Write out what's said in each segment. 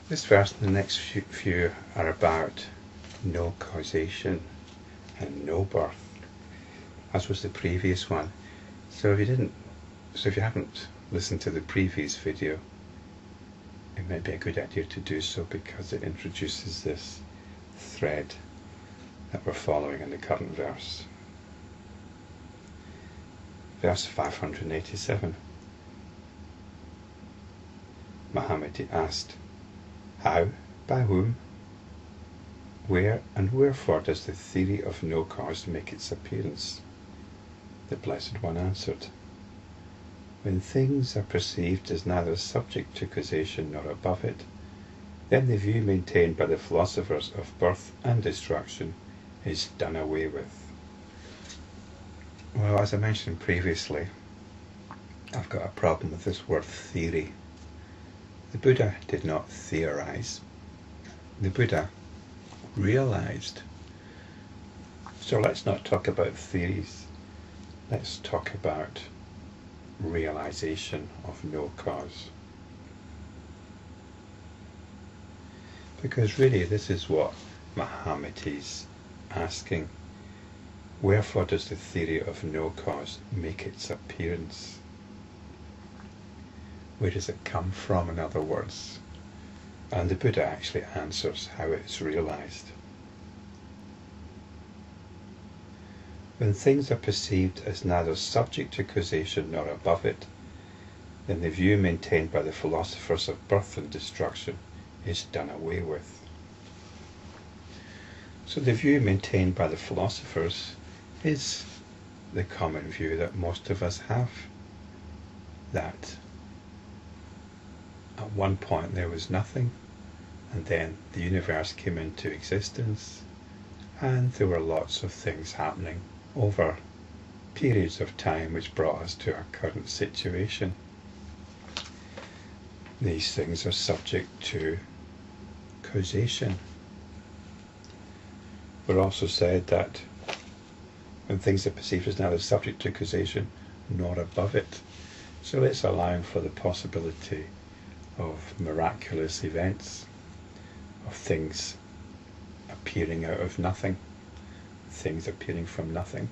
This verse and the next few are about no causation and no birth, as was the previous one. So if you haven't listened to the previous video, it might be a good idea to do so, because it introduces this thread that we're following in the current verse. Verse 587. Mahamati asked, how, by whom, where and wherefore does the theory of no cause make its appearance? The Blessed One answered, when things are perceived as neither subject to causation nor above it, then the view maintained by the philosophers of birth and destruction is done away with. Well, as I mentioned previously, I've got a problem with this word theory. The Buddha did not theorize. The Buddha realized. So let's not talk about theories. Let's talk about realization of no cause. Because really this is what Mahamati's asking. Wherefore does the theory of no cause make its appearance? Where does it come from, in other words? And the Buddha actually answers how it's realized. When things are perceived as neither subject to causation nor above it, then the view maintained by the philosophers of birth and destruction is done away with. So the view maintained by the philosophers is the common view that most of us have, that at one point there was nothing, and then the universe came into existence, and there were lots of things happening over periods of time which brought us to our current situation. These things are subject to causation. We're also said that when things are perceived as neither subject to causation nor above it, so it's allowing for the possibility of miraculous events, of things appearing out of nothing, things appearing from nothing,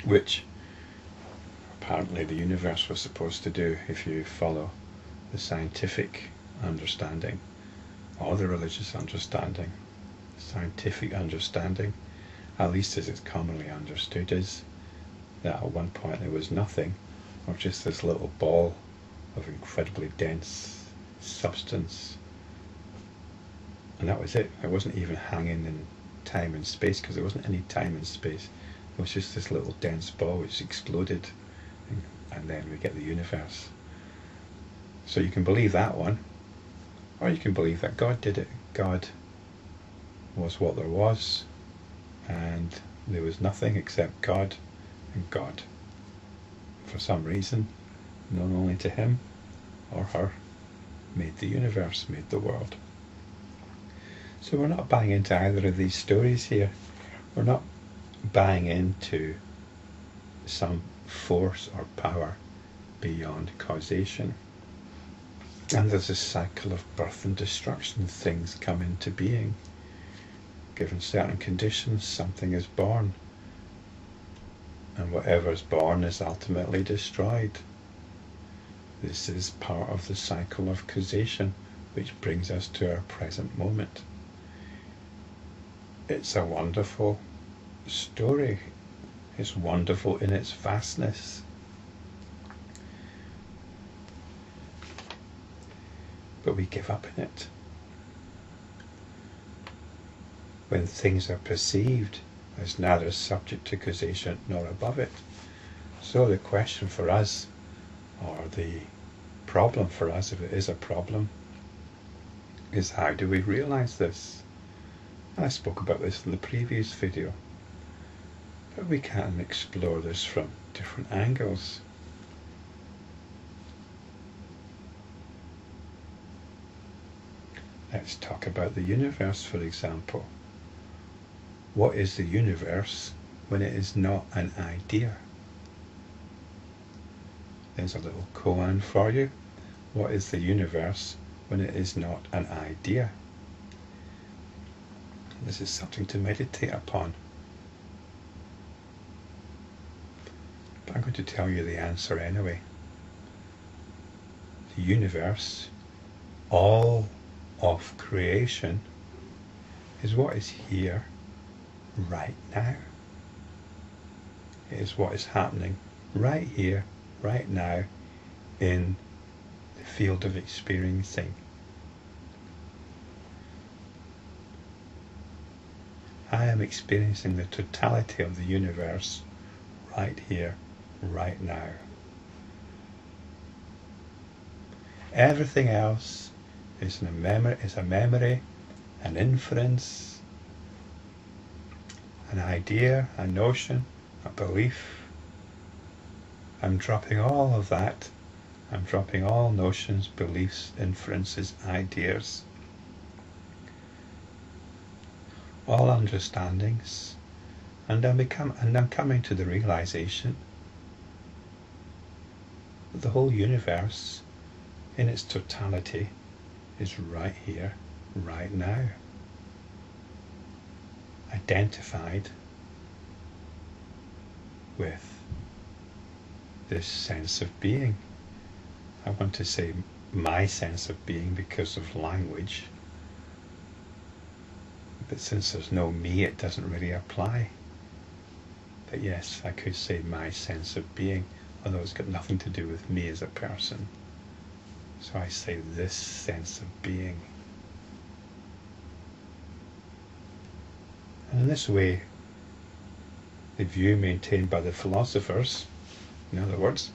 which apparently the universe was supposed to do if you follow the scientific understanding or the religious understanding. Scientific understanding, at least as it's commonly understood, is that at one point there was nothing, or just this little ball of incredibly dense substance, and that was it. It wasn't even hanging in time and space, because there wasn't any time and space. It was just this little dense ball which exploded, and then we get the universe. So you can believe that one, or you can believe that God did it. God was what there was, and there was nothing except God, and God, for some reason, known only to him or her, made the universe, made the world. So we're not buying into either of these stories here. We're not buying into some force or power beyond causation. And there's a cycle of birth and destruction. Things come into being. Given certain conditions, something is born. And whatever is born is ultimately destroyed. This is part of the cycle of causation, which brings us to our present moment. It's a wonderful story. It's wonderful in its vastness. But we give up in it. When things are perceived as neither subject to causation nor above it. So the question for us, or the problem for us, if it is a problem, is how do we realize this? I spoke about this in the previous video, but we can explore this from different angles. Let's talk about the universe, for example. What is the universe when it is not an idea? There's a little koan for you. What is the universe when it is not an idea. This is something to meditate upon. But I'm going to tell you the answer anyway. The universe, all of creation, is what is here right now. It is what is happening right here, right now, in the field of experiencing. I am experiencing the totality of the universe right here, right now. Everything else is a memory, an inference, an idea, a notion, a belief. I'm dropping all of that. I'm dropping all notions, beliefs, inferences, ideas, all understandings, and I'm coming to the realization that the whole universe in its totality is right here, right now, identified with this sense of being. I want to say my sense of being because of language, but since there's no me, it doesn't really apply. But yes, I could say my sense of being, although it's got nothing to do with me as a person. So I say this sense of being. And in this way, the view maintained by the philosophers, in other words,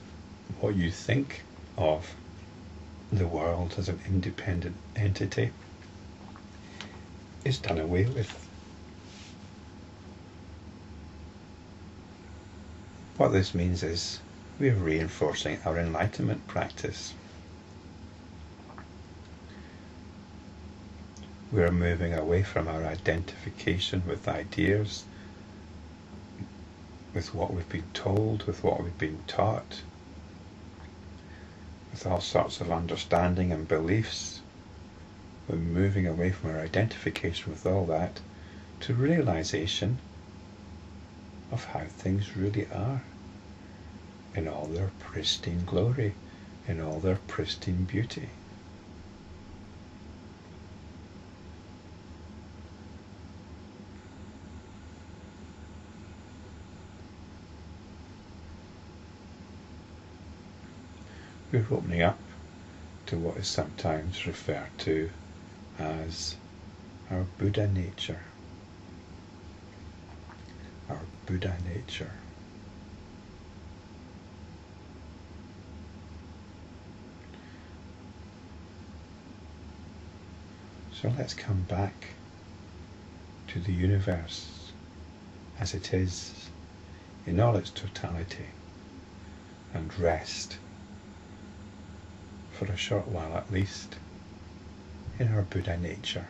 what you think of the world as an independent entity, is done away with. What this means is we are reinforcing our enlightenment practice. We are moving away from our identification with ideas, with what we've been told, with what we've been taught, with all sorts of understanding and beliefs. We're moving away from our identification with all that to realization of how things really are, in all their pristine glory, in all their pristine beauty. We're opening up to what is sometimes referred to as our Buddha nature. Our Buddha nature. So let's come back to the universe as it is in all its totality and rest for a short while at least in our Buddha nature.